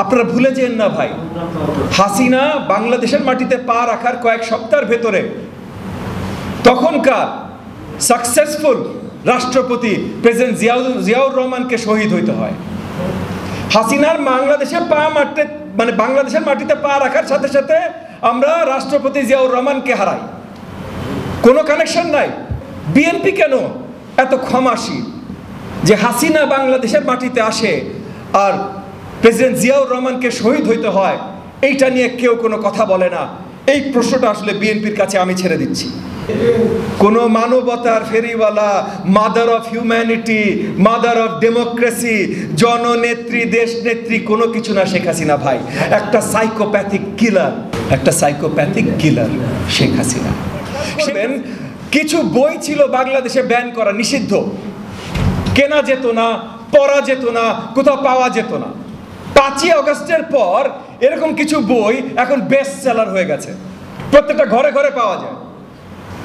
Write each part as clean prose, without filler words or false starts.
আপনারা ভুলে যেন না ভাই, হাসিনা বাংলাদেশের মাটিতে পা রাখার কয়েক সপ্তাহের ভেতরে তখনকার সাকসেসফুল রাষ্ট্রপতি প্রেসিডেন্ট জিয়াউর রহমানকে শহীদ হইতে হয়। হাসিনার বাংলাদেশের মাটিতে পা রাখার সাথে সাথে আমরা রাষ্ট্রপতি জিয়াউর রহমানকে হারাই। কোনো কানেকশন নাই। বিএনপি কেন এত ক্ষমাশীল যে হাসিনা বাংলাদেশের মাটিতে আসে আর প্রেসিডেন্ট জিয়াউর রহমানকে শহীদ হইতে হয়, এইটা নিয়ে কেউ কোনো কথা বলে না? এই প্রশ্নটা আসলে বিএনপির কাছে আমি ছেড়ে দিচ্ছি। কোন মানবতার ফেরিওয়ালা, mother of humanity, mother of democracy, জননেত্রী, দেশ নেত্রী কোনো কিছু না শেখ হাসিনা ভাই। একটা সাইকোপ্যাথিক কিলার শেখ হাসিনা। কিছু বই ছিল বাংলাদেশে ব্যান করা, নিষিদ্ধ, কেনা যেত না, পড়া যেত না, কোথাও পাওয়া যেত না। 5ই আগস্টের পর এরকম কিছু বই এখন বেস্ট সেলার হয়ে গেছে, প্রত্যেকটা ঘরে ঘরে পাওয়া যায়।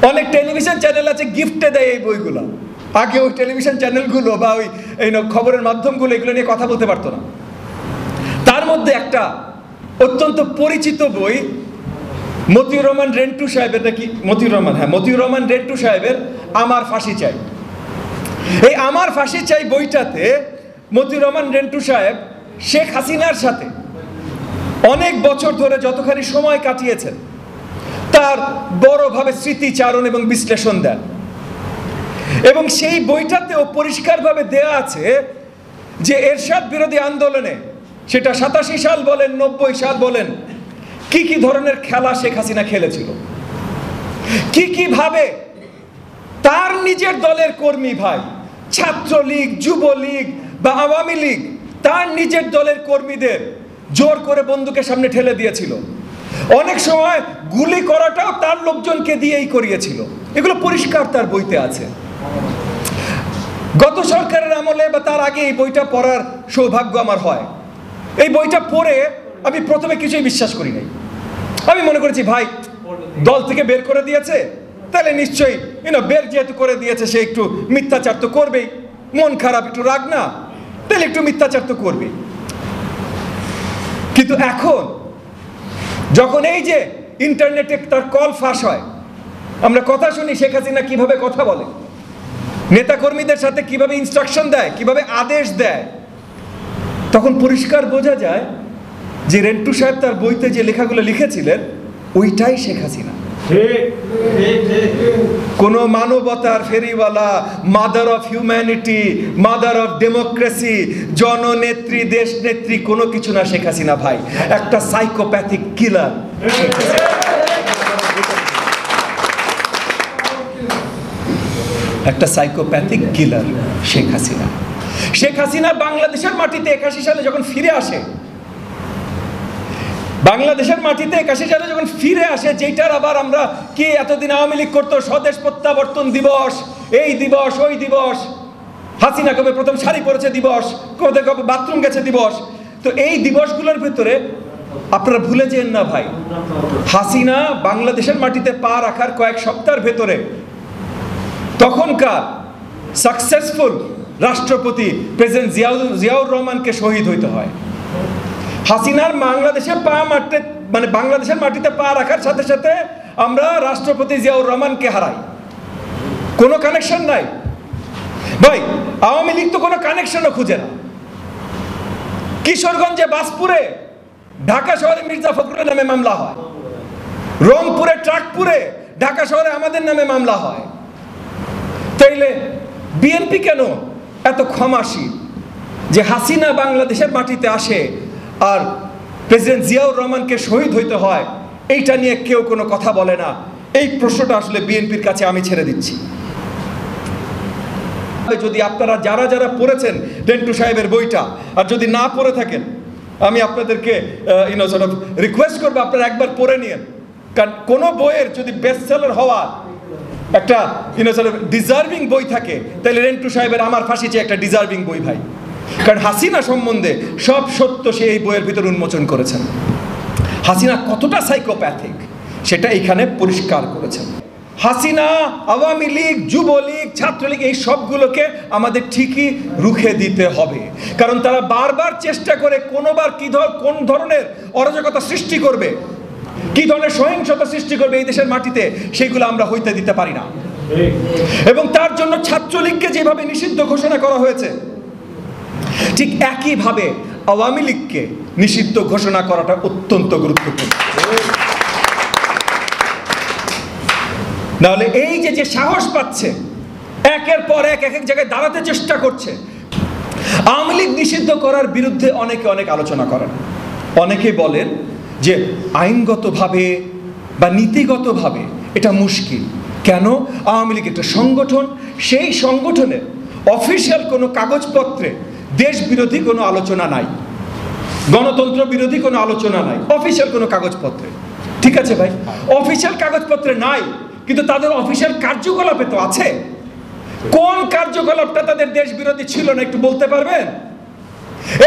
অনেক টেলিভিশন চ্যানেল আছে গিফটে দেয় এই বইগুলো। আগে ওই টেলিভিশন চ্যানেলগুলো বা ওই খবরের মাধ্যমগুলো এগুলো নিয়ে কথা বলতে পারতো না। তার মধ্যে একটা অত্যন্ত পরিচিত বই মতিউর রহমান রেন্টু সাহেবের, মতিউর রহমান রেন্টু সাহেবের আমার ফাঁসি চাই। এই আমার ফাঁসি চাই বইটাতে মতিউর রহমান রেন্টু সাহেব শেখ হাসিনার সাথে অনেক বছর ধরে যতখানি সময় কাটিয়েছেন তার বড়ভাবে স্মৃতিচারণ এবং বিশ্লেষণ দেন। এবং সেই বইটাতেও পরিষ্কারভাবে দেয়া আছে যে এরশাদ বিরোধী আন্দোলনে, সেটা 87 সাল বলেন, 90 সাল বলেন, কি কি ধরনের খেলা শেখ হাসিনা খেলেছিল, কি ভাবে তার নিজের দলের কর্মী ভাই, ছাত্রলীগ, যুবলীগ বা আওয়ামী লীগ তার নিজের দলের কর্মীদের জোর করে বন্দুকের সামনে ঠেলে দিয়েছিল। অনেক সময় গুলি করাটাও তার লোকজনকে দিয়েই করিয়েছিল। এগুলো পরিষ্কার তার বইতে আছে। গত সরকারের আমলে বা তার আগে এই বইটা পড়ার সৌভাগ্য আমার হয়। এই বইটা পড়ে আমি প্রথমে কিছুই বিশ্বাস করি নাই। আমি মনে করেছি ভাই দল থেকে বের করে দিয়েছে, তাহলে নিশ্চয়ই বের যেহেতু করে দিয়েছে সে একটু মিথ্যাচার তো করবেই, মন খারাপ একটু রাগ না, তাহলে একটু মিথ্যাচার তো করবেই। কিন্তু এখন যখন এই যে ইন্টারনেটে তার কল ফাঁস হয়, আমরা কথা শুনি শেখ হাসিনা কিভাবে কথা বলে, নেতাকর্মীদের সাথে কিভাবে ইনস্ট্রাকশন দেয়, কিভাবে আদেশ দেয়, তখন পরিষ্কার বোঝা যায় যে রেন্টু সাহেব তার বইতে যে লেখাগুলো লিখেছিলেন ওইটাই শেখ হাসিনা। কোন মানবতার ফেরিওয়ালা, mother of humanity, mother of democracy, জননেত্রী, দেশ নেত্রী কোনো কিছু না শেখ হাসিনা ভাই। একটা সাইকোপ্যাথিক কিলার শেখ হাসিনা। একটা সাইকোপ্যাথিক কিলার শেখ হাসিনা। শেখ হাসিনা বাংলাদেশের মাটিতে 81 সালে যখন ফিরে আসে, বাংলাদেশের মাটিতে 81 সালে যখন ফিরে আসে, যেটার আবার আমরা কি এতদিন আওয়ামী লীগ করতো স্বদেশ প্রত্যাবর্তন দিবস, এই দিবস ওই দিবস, হাসিনা কবে প্রথম শাড়ি পরেছে দিবস, কবে বাথরুম গেছে দিবস। তো এই দিবসগুলোর ভেতরে আপনারা ভুলে যেন না ভাই, হাসিনা বাংলাদেশের মাটিতে পা রাখার কয়েক সপ্তাহের ভেতরে তখনকার সাকসেসফুল রাষ্ট্রপতি প্রেসিডেন্ট জিয়াউর রহমানকে শহীদ হইতে হয়। হাসিনার বাংলাদেশের মাটিতে পা রাখার সাথে সাথে আমরা রাষ্ট্রপতি জিয়াউর রহমানকে হারাই। কোনো কানেকশন নাই ভাই। আওয়ামী লীগ তো কোনো কানেকশনও খুঁজে না। কিশোরগঞ্জে বাসপুরে, ঢাকা শহরে মির্জা ফখরুলের নামে মামলা হয়, রংপুরে ট্রাকপুরে, ঢাকা শহরে আমাদের নামে মামলা হয়। তাইলে বিএনপি কেন এত ক্ষমাশীল যে হাসিনা বাংলাদেশের মাটিতে আসে আর প্রেসিডেন্ট জিয়াউর রহমানকে শহীদ হইতে হয়, এইটা নিয়ে কেউ কোনো কথা বলে না? এই প্রশ্নটা আসলে বিএনপির কাছে আমি ছেড়ে দিচ্ছি। যদি আপনারা যারা পড়েছেন রেন্টু সাহেবের বইটা, আর যদি না পড়ে থাকেন, আমি আপনাদেরকে রিকোয়েস্ট করবো আপনারা একবার পড়ে নিন। কারণ কোনো বইয়ের যদি বেস্ট সেলার হওয়া একটা ডিজার্ভিং বই থাকে, তাহলে রেন্টু সাহেবের আমার ফাঁসি চেয়ে একটা ডিজার্ভিং বই ভাই। কারণ হাসিনা সম্বন্ধে সব সত্য সে এই বইয়ের ভিতর উন্মোচন করেছেন। হাসিনা কতটা সাইকোপ্যাথিক সেটা এখানে পরিষ্কার করেছেন। হাসিনা, আওয়ামী লীগ, যুবলীগ, ছাত্রলীগ এই সবগুলোকে আমাদের ঠিকই রুখে দিতে হবে। কারণ তারা বারবার চেষ্টা করে কোন ধরনের অরাজকতা সৃষ্টি করবে, কি ধরনের সহিংসতা সৃষ্টি করবে এই দেশের মাটিতে, সেগুলো আমরা হইতে দিতে পারি না। এবং তার জন্য ছাত্রলীগকে যেভাবে নিষিদ্ধ ঘোষণা করা হয়েছে, ঠিক একইভাবে আওয়ামী লীগকে নিষিদ্ধ ঘোষণা করাটা অত্যন্ত গুরুত্বপূর্ণ। নাহলে এই যে সাহস পাচ্ছে, একের পর এক জায়গায় দাঁড়াতে চেষ্টা করছে। আওয়ামী লীগ নিষিদ্ধ করার বিরুদ্ধে অনেকে অনেক আলোচনা করেন। অনেকে বলেন যে আইনগতভাবে বা নীতিগতভাবে এটা মুশকিল। কেন? আওয়ামী লীগ একটা সংগঠন, সেই সংগঠনের অফিসিয়াল কোনো কাগজপত্রে দেশ বিরোধী কোনো আলোচনা নাই, গণতন্ত্র বিরোধী কোনো আলোচনা নাই অফিসিয়াল কোনো কাগজপত্রে। ঠিক আছে ভাই, অফিসিয়াল কাগজপত্রে নাই, কিন্তু তাদের অফিসিয়াল কার্যকলাপে তো আছে। কোন কার্যকলাপটা তাদের দেশ বিরোধী ছিল না একটু বলতে পারবেন?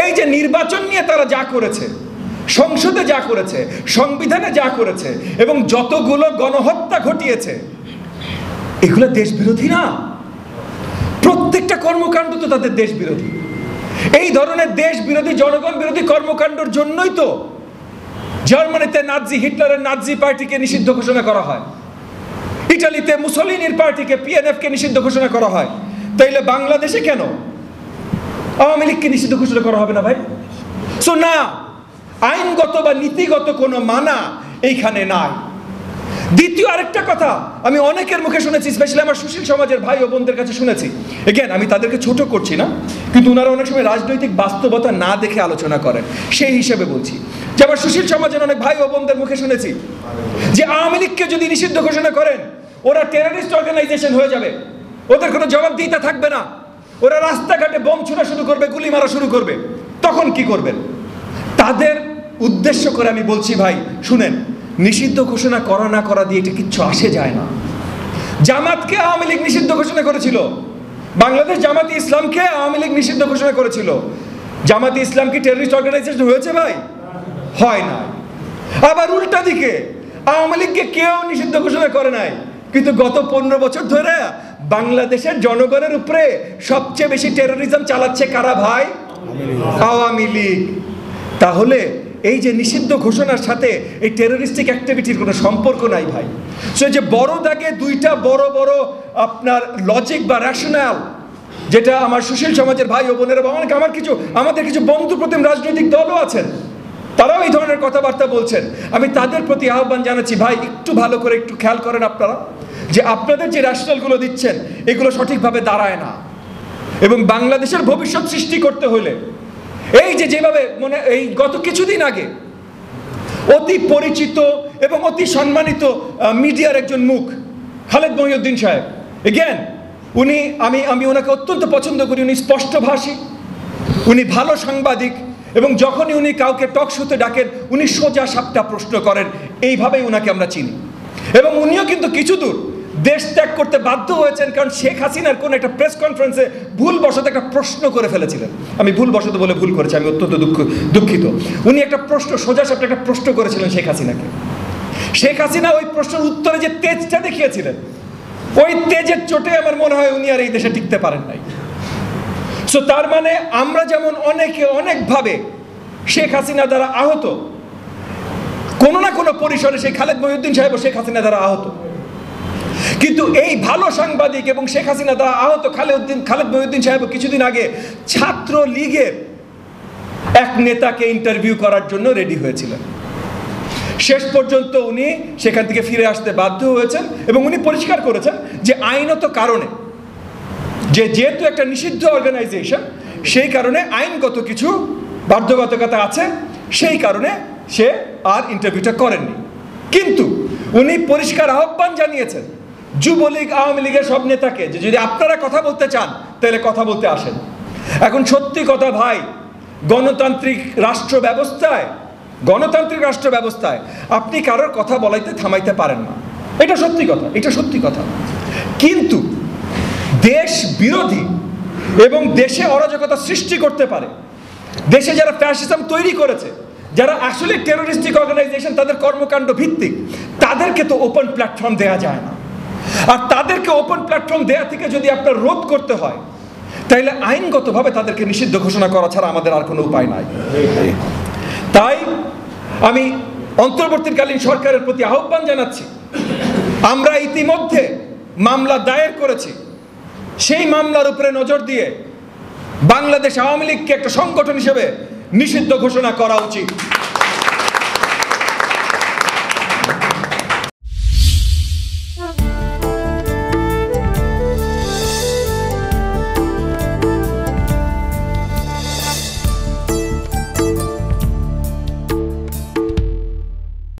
এই যে নির্বাচন নিয়ে তারা যা করেছে, সংসদে যা করেছে, সংবিধানে যা করেছে, এবং যতগুলো গণহত্যা ঘটিয়েছে, এগুলো দেশ বিরোধী না? প্রত্যেকটা কর্মকাণ্ড তো তাদের দেশ বিরোধী। এই ধরনের দেশ বিরোধী, জনগণ বিরোধী কর্মকাণ্ডের জন্যই তো জার্মানিতে হিটলারের নাৎসি পার্টিকে নিষিদ্ধ ঘোষণা করা হয়, ইটালিতে মুসোলিনির পার্টিকে পিএনএফকে নিষিদ্ধ ঘোষণা করা হয়। তাইলে বাংলাদেশে কেন আওয়ামী লীগকে নিষিদ্ধ ঘোষণা করা হবে না ভাই? সো না, আইনগত বা নীতিগত কোনো মানা এইখানে নাই। দ্বিতীয় আরেকটা কথা আমি অনেকের মুখে শুনেছি, স্পেশালি আমার সুশীল সমাজের ভাই ও বোনদের কাছে শুনেছি। এগেন, আমি তাদেরকে ছোট করছি না, কিন্তু ওনারা অনেক সময় রাজনৈতিক বাস্তবতা না দেখে আলোচনা করেন, সেই হিসেবে বলছি যে আমার সুশীল সমাজের অনেক ভাই ও বোনদের মুখে শুনেছি যে আওয়ামী লীগকে যদি নিষিদ্ধ ঘোষণা করেন, ওরা টেররিস্ট অর্গানাইজেশন হয়ে যাবে, ওদের কোনো জবাবদিহিতা থাকবে না, ওরা রাস্তাঘাটে বোম ছোড়া শুরু করবে, গুলি মারা শুরু করবে, তখন কি করবেন? তাদের উদ্দেশ্য করে আমি বলছি, ভাই শুনেন, নিষিদ্ধ ঘোষণা করা না করা দিয়ে এটা কিচ্ছু আসে যায় না। জামাতকে আওয়ামী লীগ নিষিদ্ধ ঘোষণা করেছিল, বাংলাদেশ জামাতে ইসলামকে আওয়ামী লীগ নিষিদ্ধ ঘোষণা করেছিল। জামাতে ইসলাম কি টেররিস্ট অর্গানাইজেশন হয়েছে ভাই? হয় না। আবার উল্টা দিকে আওয়ামী লীগকে কেউ নিষিদ্ধ ঘোষণা করে নাই, কিন্তু গত 15 বছর ধরে বাংলাদেশের জনগণের উপরে সবচেয়ে বেশি টেরোরিজম চালাচ্ছে কারা ভাই? আওয়ামী লীগ। তাহলে এই যে নিষিদ্ধ ঘোষণার সাথে এই টেরোরিস্টিক অ্যাক্টিভিটির কোনো সম্পর্ক নাই ভাই। সো যে বড় দাগে দুইটা বড় বড় আপনার লজিক বা র্যাশনাল, যেটা আমার সুশীল সমাজের ভাই ও বোনেরা বা অনেক আমাদের কিছু বন্ধু প্রতিম রাজনৈতিক দলও আছেন, তারাও এই ধরনের কথাবার্তা বলছেন। আমি তাদের প্রতি আহ্বান জানাচ্ছি, ভাই একটু ভালো করে একটু খেয়াল করেন আপনারা, যে আপনাদের যে র্যাশনালগুলো দিচ্ছেন এগুলো সঠিকভাবে দাঁড়ায় না। এবং বাংলাদেশের ভবিষ্যৎ সৃষ্টি করতে হলে এই যেভাবে এই গত কিছুদিন আগে অতি পরিচিত এবং অতি সম্মানিত মিডিয়ার একজন মুখ খালেদ মহিউদ্দিন সাহেব, এগেন আমি ওনাকে অত্যন্ত পছন্দ করি। উনি স্পষ্টভাষী, উনি ভালো সাংবাদিক, এবং যখনই উনি কাউকে টক শোতে ডাকেন উনি সোজা সাপটা প্রশ্ন করেন, এইভাবেই ওনাকে আমরা চিনি। এবং উনিও কিন্তু কিছু দূর দেশ ত্যাগ করতে বাধ্য হয়েছেন, কারণ শেখ হাসিনার কোন একটা প্রেস কনফারেন্সে ভুলবশত একটা প্রশ্ন করে ফেলেছিলেন। আমি ভুলবশত বলে ভুল করেছি, আমি অত্যন্ত দুঃখিত। উনি একটা প্রশ্ন, সোজা সাপটা একটা প্রশ্ন করেছিলেন শেখ হাসিনাকে। শেখ হাসিনা ওই প্রশ্নের উত্তরে যে তেজটা দেখিয়েছিলেন, ওই তেজের চোটে আমার মনে হয় উনি আর এই দেশে টিকতে পারেন নাই। সো তার মানে আমরা যেমন অনেকে অনেকভাবে শেখ হাসিনা দ্বারা আহত, কোনো না কোনো পরিসরে সেই খালেদ মহিউদ্দিন সাহেব শেখ হাসিনা দ্বারা আহত, কিন্তু এই ভালো সাংবাদিক এবং শেখ হাসিনা দ্বারা আহত খালেদ মহিউদ্দিন সাহেব কিছুদিন আগে ছাত্র লীগের এক নেতাকে ইন্টারভিউ করার জন্য রেডি হয়েছিলেন। শেষ পর্যন্ত উনি সেখান থেকে ফিরে আসতে বাধ্য হয়েছেন, এবং উনি পরিষ্কার করেছেন যে আইনত কারণে, যেহেতু একটা নিষিদ্ধ অর্গানাইজেশন, সেই কারণে আইনগত কিছু বাধ্যবাধকতা আছে, সেই কারণে সে আর ইন্টারভিউটা করেননি। কিন্তু উনি পরিষ্কার আহ্বান জানিয়েছেন যুবলীগ আওয়ামী লীগের সব নেতাকে যে যদি আপনারা কথা বলতে চান তাহলে কথা বলতে আসেন। এখন সত্যি কথা ভাই, গণতান্ত্রিক রাষ্ট্র ব্যবস্থায় আপনি কারোর কথা বলাইতে থামাইতে পারেন না, এটা সত্যি কথা। কিন্তু দেশ বিরোধী এবং দেশে অরাজকতা সৃষ্টি করতে পারে, দেশে যারা ফ্যাসিজম তৈরি করেছে, যারা আসলে টেরোরিস্টিক অর্গানাইজেশন, তাদের কর্মকাণ্ড ভিত্তিক, তাদেরকে তো ওপেন প্ল্যাটফর্ম দেওয়া যায় না। আর তাদেরকে ওপেন প্ল্যাটফর্ম দেয়া থেকে যদি আপনার রোধ করতে হয়, তাইলে আইনগতভাবে তাদেরকে নিষিদ্ধ ঘোষণা করা ছাড়া আমাদের আর কোনো উপায় নাই। তাই আমি অন্তর্বর্তীকালীন সরকারের প্রতি আহ্বান জানাচ্ছি, আমরা ইতিমধ্যে মামলা দায়ের করেছি, সেই মামলার উপরে নজর দিয়ে বাংলাদেশ আওয়ামী লীগকে একটা সংগঠন হিসেবে নিষিদ্ধ ঘোষণা করা উচিত।